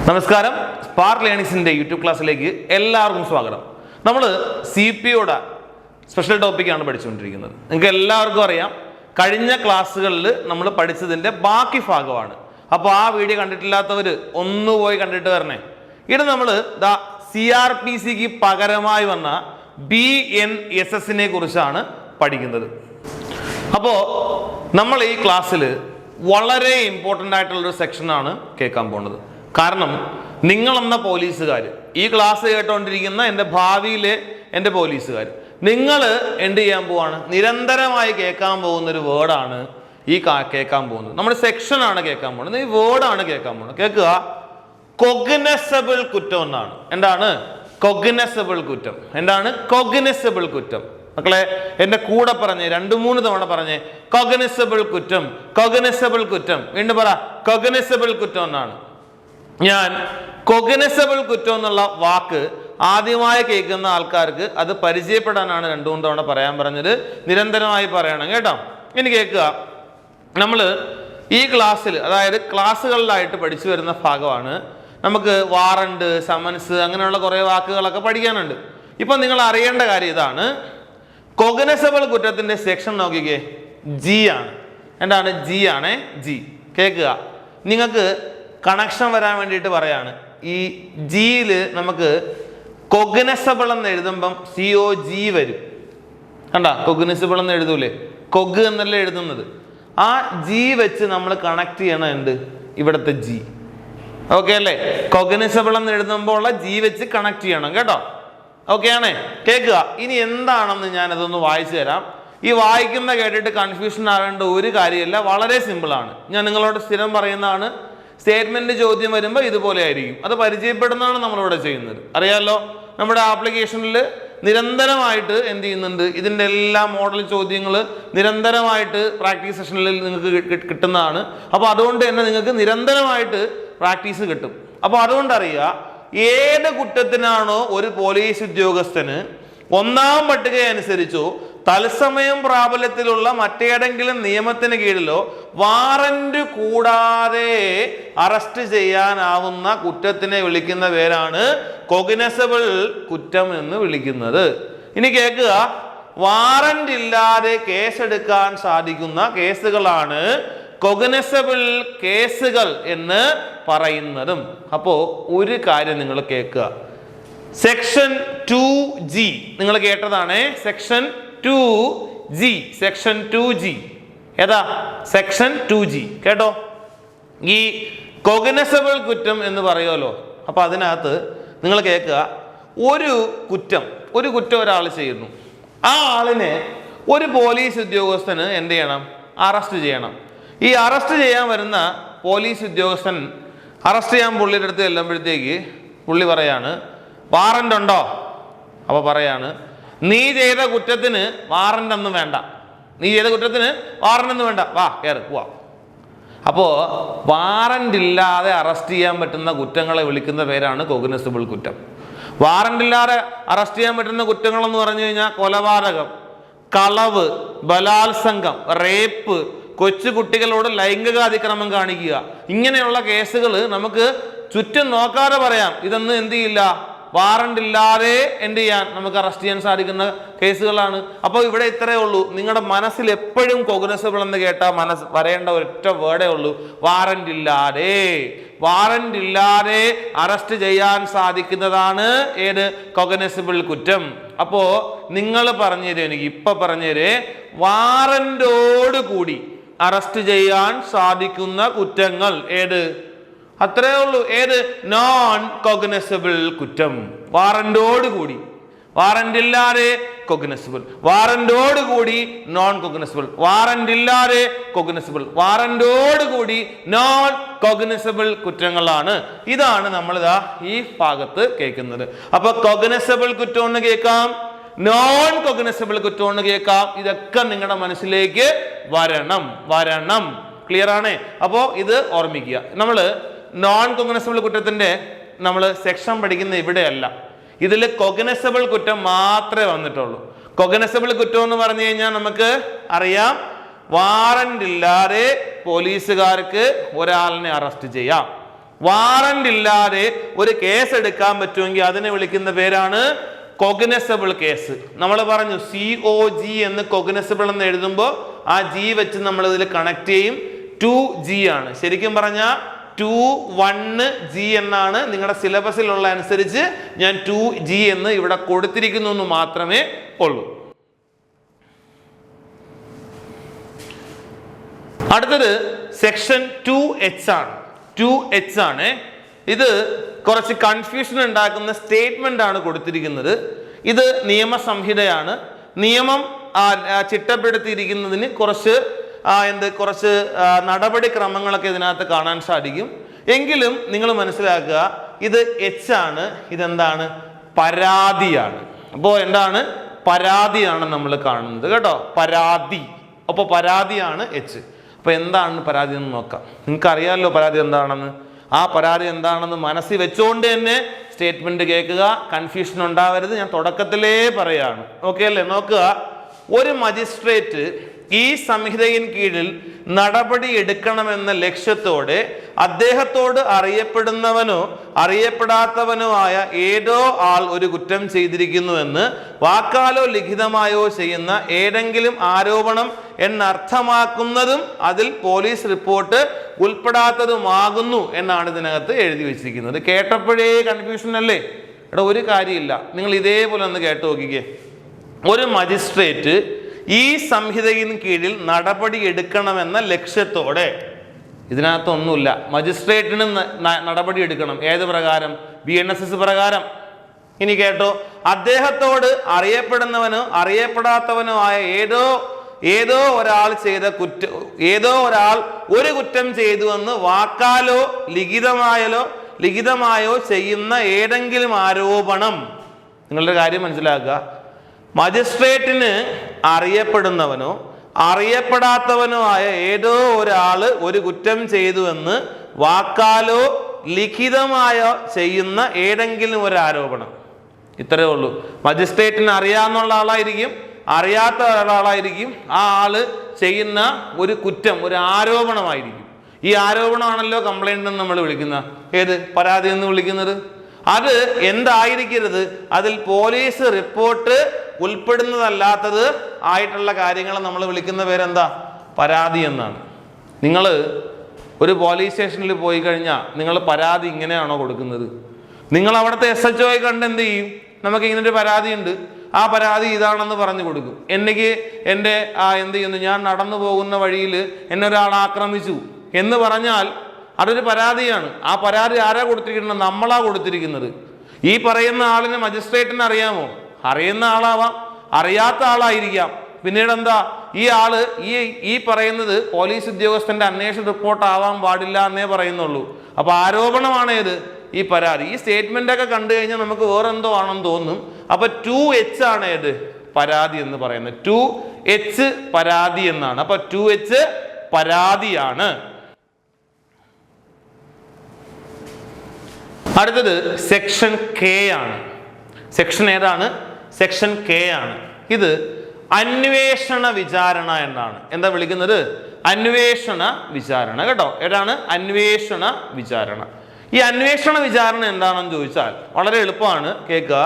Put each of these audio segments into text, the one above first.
നമസ്കാരം, spark ലേണിംഗ്സിന്റെ YouTube ക്ലാസ്സിലേക്ക് എല്ലാവർക്കും സ്വാഗതം. നമ്മൾ CPOയുടെ സ്പെഷ്യൽ ടോപ്പിക്കാണ് പഠിച്ചുകൊണ്ടിരിക്കുന്നത്. നിങ്ങൾക്ക് എല്ലാവർക്കും അറിയാം, കഴിഞ്ഞ ക്ലാസ്സുകളിൽ നമ്മൾ പഠിച്ചതിൻ്റെ ബാക്കി ഭാഗമാണ്. അപ്പോൾ ആ വീഡിയോ കണ്ടിട്ടില്ലാത്തവർ ഒന്ന് പോയി കണ്ടിട്ട് വരണേ. ഇത് നമ്മൾ CRPCക്ക് പകരമായി വന്ന BNSSനെ കുറിച്ചാണ് പഠിക്കുന്നത്. അപ്പോൾ നമ്മൾ ഈ ക്ലാസ്സിൽ വളരെ ഇമ്പോർട്ടൻ്റ് ആയിട്ടുള്ളൊരു സെക്ഷനാണ് കേൾക്കാൻ പോകുന്നത്. കാരണം നിങ്ങളെന്ന പോലീസുകാർ, ഈ ക്ലാസ് കേട്ടുകൊണ്ടിരിക്കുന്ന എൻ്റെ ഭാവിയിലെ എൻ്റെ പോലീസുകാർ, നിങ്ങൾ എന്ത് ചെയ്യാൻ പോവാണ്? നിരന്തരമായി കേൾക്കാൻ പോകുന്നൊരു വേർഡാണ് ഈ കേൾക്കാൻ പോകുന്നത്. നമ്മുടെ സെക്ഷനാണ് കേൾക്കാൻ പോകുന്നത്, ഈ വേർഡാണ് കേൾക്കാൻ പോകുന്നത്. കേൾക്കുക, കൊഗ്നസബിൾ കുറ്റം എന്നാണ്. എന്താണ് കൊഗ്നസബിൾ കുറ്റം? എന്താണ് കൊഗ്നസബിൾ കുറ്റം? മക്കളെ എൻ്റെ കൂടെ പറഞ്ഞേ, 2-3 തവണ പറഞ്ഞേ, കൊഗ്നസബിൾ കുറ്റം, കൊഗ്നസബിൾ കുറ്റം. വീണ്ടും പറ, കൊഗ്നസബിൾ കുറ്റം എന്നാണ്. ഞാൻ കൊഗ്നസബിൾ കുറ്റം എന്നുള്ള വാക്ക് ആദ്യമായി കേൾക്കുന്ന ആൾക്കാർക്ക് അത് പരിചയപ്പെടാനാണ് 2-3 തവണ പറയാൻ പറഞ്ഞത്. നിരന്തരമായി പറയണം കേട്ടോ. ഇനി കേൾക്കുക, നമ്മൾ ഈ ക്ലാസ്സിൽ, അതായത് ക്ലാസ്സുകളിലായിട്ട് പഠിച്ചു വരുന്ന ഭാഗമാണ്. നമുക്ക് വാറണ്ട്, സമൻസ്, അങ്ങനെയുള്ള കുറേ വാക്കുകളൊക്കെ പഠിക്കാനുണ്ട്. ഇപ്പം നിങ്ങൾ അറിയേണ്ട കാര്യം ഇതാണ്, കൊഗ്നസബിൾ കുറ്റത്തിൻ്റെ സെക്ഷൻ നോക്കിക്കേ, ജി ആണ്. എന്താണ്? ജി ആണ്. ജി കേൾക്കുക, നിങ്ങൾക്ക് കണക്ഷൻ വരാൻ വേണ്ടിയിട്ട് പറയാണ്. ഈ ജിയിൽ നമുക്ക് കൊഗ്നസബിൾ എന്ന് എഴുതുമ്പം COG വരും. കണ്ട, കൊഗ്നസബിൾ എന്ന് എഴുതൂലേ, കൊഗ് എന്നല്ലേ എഴുതുന്നത്. ആ ജി വെച്ച് നമ്മൾ കണക്ട് ചെയ്യണം എന്ത്? ഇവിടുത്തെ ജി. ഓക്കെ അല്ലേ? കൊഗ്നസബിൾ എന്ന് എഴുതുമ്പോൾ ഉള്ള ജി വെച്ച് കണക്ട് ചെയ്യണം കേട്ടോ. ഓക്കെ ആണേ? കേൾക്കുക, ഇനി എന്താണെന്ന് ഞാനതൊന്ന് വായിച്ചു തരാം. ഈ വായിക്കുന്ന കേട്ടിട്ട് കൺഫ്യൂഷൻ ആവേണ്ട ഒരു കാര്യമില്ല, വളരെ സിമ്പിളാണ്. ഞാൻ നിങ്ങളോട് സ്ഥിരം പറയുന്നതാണ്, സ്റ്റേറ്റ്മെന്റ് ചോദ്യം വരുമ്പോൾ ഇതുപോലെ ആയിരിക്കും. അത് പരിചയപ്പെടുന്നതാണ് നമ്മളിവിടെ ചെയ്യുന്നത്. അറിയാമല്ലോ, നമ്മുടെ ആപ്ലിക്കേഷനിൽ നിരന്തരമായിട്ട് എന്ത് ചെയ്യുന്നുണ്ട്, ഇതിൻ്റെ എല്ലാ മോഡൽ ചോദ്യങ്ങൾ നിരന്തരമായിട്ട് പ്രാക്ടീസ് സെഷനിൽ നിങ്ങൾക്ക് കിട്ടുന്നതാണ്. അപ്പോൾ അതുകൊണ്ട് തന്നെ നിങ്ങൾക്ക് നിരന്തരമായിട്ട് പ്രാക്ടീസ് കിട്ടും. അപ്പോൾ അതുകൊണ്ട് അറിയുക, ഏത് കുറ്റത്തിനാണോ ഒരു പോലീസ് ഉദ്യോഗസ്ഥന് 1-ാം പട്ടിക അനുസരിച്ചോ തത്സമയം പ്രാബല്യത്തിലുള്ള മറ്റേതെങ്കിലും നിയമത്തിന് കീഴിലോ വാറന്റ് കൂടാതെ അറസ്റ്റ് ചെയ്യാനാവുന്ന കുറ്റത്തിനെ വിളിക്കുന്ന പേരാണ് കൊഗ്നസബിൾ കുറ്റം എന്ന് വിളിക്കുന്നത്. ഇനി കേൾക്കുക, വാറന്റ് ഇല്ലാതെ കേസെടുക്കാൻ സാധിക്കുന്ന കേസുകളാണ് കൊഗ്നസബിൾ കേസുകൾ എന്ന് പറയുന്നതും. അപ്പോൾ ഒരു കാര്യം നിങ്ങൾ കേൾക്കുക, സെക്ഷൻ 2G നിങ്ങൾ കേട്ടതാണ്. സെക്ഷൻ 2G, സെക്ഷൻ 2G ഏതാ? സെക്ഷൻ 2G കേട്ടോ. ഈ കൊഗ്നസബിൾ കുറ്റം എന്ന് പറയുമല്ലോ. അപ്പൊ അതിനകത്ത് നിങ്ങൾ കേൾക്കുക, ഒരു കുറ്റം ഒരാൾ ചെയ്യുന്നു. ആ ആളിനെ ഒരു പോലീസ് ഉദ്യോഗസ്ഥന് എന്ത് ചെയ്യണം? അറസ്റ്റ് ചെയ്യണം. ഈ അറസ്റ്റ് ചെയ്യാൻ വരുന്ന പോലീസ് ഉദ്യോഗസ്ഥൻ അറസ്റ്റ് ചെയ്യാൻ പുള്ളിയുടെ അടുത്ത് ചെല്ലുമ്പോഴത്തേക്ക് പുള്ളി പറയാണ്, വാറന്റ് ഉണ്ടോ? അപ്പൊ പറയാണ്, നീ ചെയ്ത കുറ്റത്തിന് വാറന്റ് ഒന്നും വേണ്ട, നീ ചെയ്ത കുറ്റത്തിന് വാറന്റ് ഒന്നും വേണ്ട, വാ കയറി പോവാം. അപ്പോൾ വാറന്റ് ഇല്ലാതെ അറസ്റ്റ് ചെയ്യാൻ പറ്റുന്ന കുറ്റങ്ങളെ വിളിക്കുന്ന പേരാണ് കൊഗ്നസബിൾ കുറ്റം. വാറന്റ് ഇല്ലാതെ അറസ്റ്റ് ചെയ്യാൻ പറ്റുന്ന കുറ്റങ്ങളെന്ന് പറഞ്ഞു കഴിഞ്ഞാൽ കൊലപാതകം, കളവ്, ബലാത്സംഗം, റേപ്പ്, കൊച്ചു കുട്ടികളോട് ലൈംഗിക അതിക്രമം കാണിക്കുക, ഇങ്ങനെയുള്ള കേസുകൾ നമുക്ക് ചുറ്റും നോക്കാതെ പറയാം. ഇതൊന്നും എന്ത് ചെയ്യില്ല, വാറന്റ് ഇല്ലാതെ എന്ത് ചെയ്യാൻ നമുക്ക് അറസ്റ്റ് ചെയ്യാൻ സാധിക്കുന്ന കേസുകളാണ്. അപ്പോൾ ഇവിടെ ഇത്രയേ ഉള്ളൂ. നിങ്ങളുടെ മനസ്സിൽ എപ്പോഴും കൊഗ്നസബിൾ എന്ന് കേട്ടാൽ വരേണ്ട ഒരൊറ്റ വേർഡേ ഉള്ളൂ, വാറന്റ് ഇല്ലാതെ. വാറന്റ് ഇല്ലാതെ അറസ്റ്റ് ചെയ്യാൻ സാധിക്കുന്നതാണ് ഏത്? കൊഗ്നസബിൾ കുറ്റം. അപ്പോ നിങ്ങൾ പറഞ്ഞുതരും, എനിക്ക് ഇപ്പൊ പറഞ്ഞുതരേ, വാറന്റോട് കൂടി അറസ്റ്റ് ചെയ്യാൻ സാധിക്കുന്ന കുറ്റങ്ങൾ ഏത്? അത്രേ ഉള്ളൂ. ഏത്? നോൺ കൊഗ്നസബിൾ കുറ്റം. വാറന്റോട് കൂടി, വാറന്റ് ഇല്ലാതെ കൊഗ്നസബിൾ, വാറന്റോട് കൂടി നോൺ കൊഗ്നസബിൾ, വാറന്റ് ഇല്ലാതെ കൊഗ്നസബിൾ, വാറന്റോട് കൂടി നോൺ കൊഗ്നസബിൾ കുറ്റങ്ങളാണ്. ഇതാണ് നമ്മൾ ഈ ഭാഗത്ത് കേൾക്കുന്നത്. അപ്പൊ കൊഗ്നസബിൾ കുറ്റം എന്ന് കേൾക്കാം, നോൺ കൊഗ്നസബിൾ കുറ്റം എന്ന് കേൾക്കാം. ഇതൊക്കെ നിങ്ങളുടെ മനസ്സിലേക്ക് വരണം. ക്ലിയർ ആണ്? അപ്പോ ഇത് ഓർമ്മിക്കുക. നമ്മൾ നോൺ കൊഗ്നസബിൾ കുറ്റത്തിന്റെ നമ്മൾ സെക്ഷൻ പഠിക്കുന്ന ഇവിടെയല്ല, ഇതിൽ കൊഗ്നസബിൾ കുറ്റം മാത്രമേ വന്നിട്ടുള്ളൂ. കൊഗ്നസബിൾ കുറ്റം എന്ന് പറഞ്ഞു കഴിഞ്ഞാൽ നമുക്ക് അറിയാം, വാറന്റ് ഇല്ലാതെ പോലീസുകാർക്ക് ഒരാളിനെ അറസ്റ്റ് ചെയ്യാം. വാറന്റ് ഇല്ലാതെ ഒരു കേസ് എടുക്കാൻ പറ്റുമെങ്കിൽ അതിനെ വിളിക്കുന്ന പേരാണ് കൊഗ്നസബിൾ കേസ്. നമ്മൾ പറഞ്ഞു COG എന്ന് കൊഗ്നസബിൾ എന്ന് എഴുതുമ്പോൾ ആ G വെച്ച് നമ്മൾ ഇതിൽ കണക്ട് ചെയ്യും. 2G ആണ്. ശരിക്കും പറഞ്ഞാൽ 21G എന്നാണ് നിങ്ങളുടെ സിലബസിലുള്ള അനുസരിച്ച് ഞാൻ 2G എന്ന് ഇവിടെ കൊടുത്തിരിക്കുന്നു എന്ന് മാത്രമേ ഉള്ളൂ. അടുത്തത് സെക്ഷൻ 2H ആണ്. 2H ആണ്. ഇത് കുറച്ച് കൺഫ്യൂഷൻ ഉണ്ടാക്കുന്ന സ്റ്റേറ്റ്മെന്റ് ആണ് കൊടുത്തിരിക്കുന്നത്. ഇത് നിയമസംഹിതയാണ്. നിയമം ചിട്ടപ്പെടുത്തിയിരിക്കുന്നതിന് കുറച്ച് നടപടിക്രമങ്ങളൊക്കെ ഇതിനകത്ത് കാണാൻ സാധിക്കും. എങ്കിലും നിങ്ങൾ മനസ്സിലാക്കുക, ഇത് H ആണ്. ഇതെന്താണ്? പരാതിയാണ്. അപ്പോൾ എന്താണ്? പരാതിയാണ് നമ്മൾ കാണുന്നത് കേട്ടോ. പരാതി. അപ്പോൾ പരാതിയാണ് H. അപ്പൊ എന്താണ് പരാതി എന്ന് നോക്കാം. നിങ്ങൾക്ക് അറിയാമല്ലോ പരാതി എന്താണെന്ന്. ആ പരാതി എന്താണെന്ന് മനസ്സിൽ വെച്ചുകൊണ്ട് തന്നെ സ്റ്റേറ്റ്മെന്റ് കേൾക്കുക. കൺഫ്യൂഷൻ ഉണ്ടാവരുത്. ഞാൻ തുടക്കത്തിലേ പറയാണ്. ഓക്കെ അല്ലേ? നോക്കുക, ഒരു മജിസ്ട്രേറ്റ് ഈ സംഹിതയിൻ കീഴിൽ നടപടി എടുക്കണമെന്ന ലക്ഷ്യത്തോടെ അദ്ദേഹത്തോട് അറിയപ്പെടുന്നവനോ അറിയപ്പെടാത്തവനോ ആയ ഏതോ ആൾ ഒരു കുറ്റം ചെയ്തിരിക്കുന്നുവെന്ന് വാക്കാലോ ലിഖിതമായോ ചെയ്യുന്ന ഏതെങ്കിലും ആരോപണം എന്നർത്ഥമാക്കുന്നതും അതിൽ പോലീസ് റിപ്പോർട്ട് ഉൾപ്പെടാത്തതുമാകുന്നു എന്നാണ് ഇതിനകത്ത് എഴുതി വെച്ചിരിക്കുന്നത്. കേട്ടപ്പോഴേ കൺഫ്യൂഷൻ അല്ലേ? എടാ ഒരു കാര്യമില്ല, നിങ്ങൾ ഇതേപോലെ ഒന്ന് കേട്ട് നോക്കിക്കേ. ഒരു മജിസ്ട്രേറ്റ് ഈ സംഹിതയിൻ കീഴിൽ നടപടി എടുക്കണമെന്ന ലക്ഷ്യത്തോടെ, ഇതിനകത്തൊന്നുമില്ല. മജിസ്ട്രേറ്റിന് നടപടി എടുക്കണം. ഏത് പ്രകാരം? BNSS പ്രകാരം. ഇനി കേട്ടോ, അദ്ദേഹത്തോട് അറിയപ്പെടുന്നവനോ അറിയപ്പെടാത്തവനോ ആയ ഏതോ ഒരാൾ ചെയ്ത ഏതോ ഒരാൾ ഒരു കുറ്റം ചെയ്തു എന്ന് വാക്കാലോ ലിഖിതമായോ ചെയ്യുന്ന ഏതെങ്കിലും ആരോപണം. നിങ്ങളുടെ കാര്യം മനസ്സിലാക്കുക. മജിസ്ട്രേറ്റിന് അറിയപ്പെടുന്നവനോ അറിയപ്പെടാത്തവനോ ആയ ഏതോ ഒരാള് ഒരു കുറ്റം ചെയ്തു എന്ന് വാക്കാലോ ലിഖിതമായോ ചെയ്യുന്ന ഏതെങ്കിലും ഒരു ആരോപണം. ഇത്രയേ ഉള്ളൂ. മജിസ്ട്രേറ്റിന് അറിയാവുന്ന ആളായിരിക്കും, അറിയാത്ത ഒരാളായിരിക്കും. ആ ആള് ചെയ്യുന്ന ഒരു കുറ്റം ഒരു ആരോപണമായിരിക്കും. ഈ ആരോപണമാണല്ലോ കംപ്ലൈന്റ് എന്ന് നമ്മൾ വിളിക്കുന്ന. ഏത്? പരാതി എന്ന് വിളിക്കുന്നത്. അത് എന്തായിരിക്കരുത്? അതിൽ പോലീസ് റിപ്പോർട്ട് ഉൾപ്പെടുന്നതല്ലാത്തത് ആയിട്ടുള്ള കാര്യങ്ങൾ നമ്മൾ വിളിക്കുന്ന പേരെന്താ? പരാതി എന്നാണ്. നിങ്ങൾ ഒരു പോലീസ് സ്റ്റേഷനിൽ പോയി കഴിഞ്ഞാൽ നിങ്ങൾ പരാതി ഇങ്ങനെയാണോ കൊടുക്കുന്നത്? നിങ്ങൾ അവിടുത്തെ SHO കണ്ട് എന്ത് ചെയ്യും? നമുക്ക് ഇങ്ങനൊരു പരാതി ഉണ്ട്, ആ പരാതി ഇതാണെന്ന് പറഞ്ഞു കൊടുക്കും. എന്ത് ചെയ്യുന്നു, ഞാൻ നടന്നു പോകുന്ന വഴിയിൽ എന്നെ ഒരാൾ ആക്രമിച്ചു എന്ന് പറഞ്ഞാൽ അതൊരു പരാതിയാണ്. ആ പരാതി ആരാ കൊടുത്തിരിക്കുന്നത്? നമ്മളാ കൊടുത്തിരിക്കുന്നത്. ഈ പറയുന്ന ആളിന് മജിസ്ട്രേറ്റിന് അറിയാമോ? അറിയുന്ന ആളാവാം, അറിയാത്ത ആളായിരിക്കാം. പിന്നീട് എന്താ, ഈ ആള് ഈ പറയുന്നത് പോലീസ് ഉദ്യോഗസ്ഥന്റെ അന്വേഷണ റിപ്പോർട്ട് ആവാൻ പാടില്ല എന്നേ പറയുന്നുള്ളൂ. അപ്പൊ ആരോപണമാണ് ഏത്? ഈ പരാതി. ഈ സ്റ്റേറ്റ്മെന്റ് ഒക്കെ കണ്ടു കഴിഞ്ഞാൽ നമുക്ക് വേറെന്തോ ആണെന്ന് തോന്നും. അപ്പൊ 2H ആണ് ഏത്? പരാതി എന്ന് പറയുന്നത്. 2H പരാതി എന്നാണ്. അപ്പൊ 2H പരാതിയാണ്. അടുത്തത് സെക്ഷൻ K ആണ്. സെക്ഷൻ ഏതാണ്? സെക്ഷൻ K ആണ്. ഇത് അന്വേഷണ വിചാരണ എന്നാണ്. എന്താ വിളിക്കുന്നത്? അന്വേഷണ വിചാരണ കേട്ടോ. ഏതാണ്? അന്വേഷണ വിചാരണ. ഈ അന്വേഷണ വിചാരണ എന്താണെന്ന് ചോദിച്ചാൽ വളരെ എളുപ്പമാണ്, കേൾക്കുക.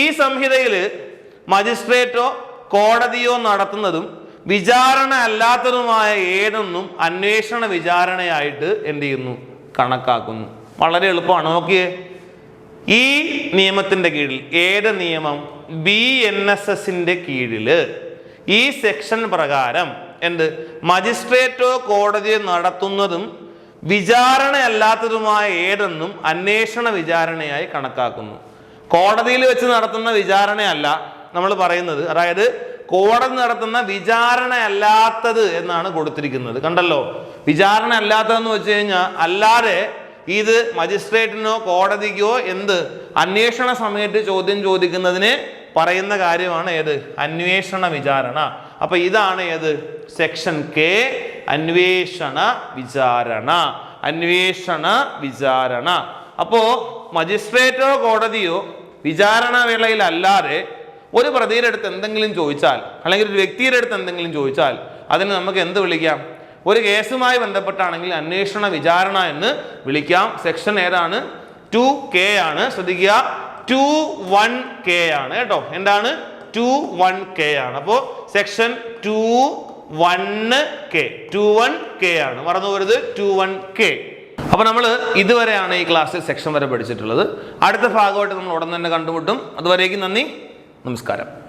ഈ സംഹിതയിൽ മജിസ്ട്രേറ്റോ കോടതിയോ നടത്തുന്നതും വിചാരണ അല്ലാത്തതുമായ ഏതൊന്നും അന്വേഷണ വിചാരണയായിട്ട് എന്ത് ചെയ്യുന്നു? കണക്കാക്കുന്നു. വളരെ എളുപ്പമാണ്. നോക്കിയേ, ഈ നിയമത്തിന്റെ കീഴിൽ, ഏത് നിയമം? BNSSന്റെ കീഴില് ഈ സെക്ഷൻ പ്രകാരം എന്ത്? മജിസ്ട്രേറ്റോ കോടതിയോ നടത്തുന്നതും വിചാരണ അല്ലാത്തതുമായ ഏതെന്നും അന്വേഷണ വിചാരണയായി കണക്കാക്കുന്നു. കോടതിയിൽ വെച്ച് നടത്തുന്ന വിചാരണയല്ല നമ്മൾ പറയുന്നത്. അതായത് കോടതി നടത്തുന്ന വിചാരണ അല്ലാത്തത് എന്നാണ് കൊടുത്തിരിക്കുന്നത്. കണ്ടല്ലോ, വിചാരണ അല്ലാത്തതെന്ന് വെച്ച് കഴിഞ്ഞാൽ അല്ലാതെ ഇത് മജിസ്ട്രേറ്റിനോ കോടതിക്കോ എന്ത് അന്വേഷണ സമയത്ത് ചോദ്യം ചോദിക്കുന്നതിന് പറയുന്ന കാര്യമാണ് ഏത്? അന്വേഷണ വിചാരണ. അപ്പൊ ഇതാണ് ഏത്? സെക്ഷൻ K, അന്വേഷണ വിചാരണ. അന്വേഷണ വിചാരണ. അപ്പോ മജിസ്ട്രേറ്റോ കോടതിയോ വിചാരണ വേളയിൽ അല്ലാതെ ഒരു പ്രതിയുടെ അടുത്ത് എന്തെങ്കിലും ചോദിച്ചാൽ, അല്ലെങ്കിൽ ഒരു വ്യക്തിയുടെ അടുത്ത് എന്തെങ്കിലും ചോദിച്ചാൽ അതിന് നമുക്ക് എന്ത് വിളിക്കാം? ഒരു കേസുമായി ബന്ധപ്പെട്ടാണെങ്കിൽ അന്വേഷണ വിചാരണ എന്ന് വിളിക്കാം. സെക്ഷൻ ഏതാണ്? 2K ആണ്. ശ്രദ്ധിക്കുക, 21K ആണ് കേട്ടോ. എന്താണ്? 21K ആണ്. അപ്പോൾ സെക്ഷൻ 21K ആണ്. മറന്നു പോകരുത്, 21K. അപ്പൊ നമ്മൾ ഇതുവരെയാണ് ഈ ക്ലാസ്സിൽ സെക്ഷൻ വരെ പഠിച്ചിട്ടുള്ളത്. അടുത്ത ഭാഗമായിട്ട് നമ്മൾ ഉടൻ തന്നെ കണ്ടുമുട്ടും. അതുവരേക്കും നന്ദി, നമസ്കാരം.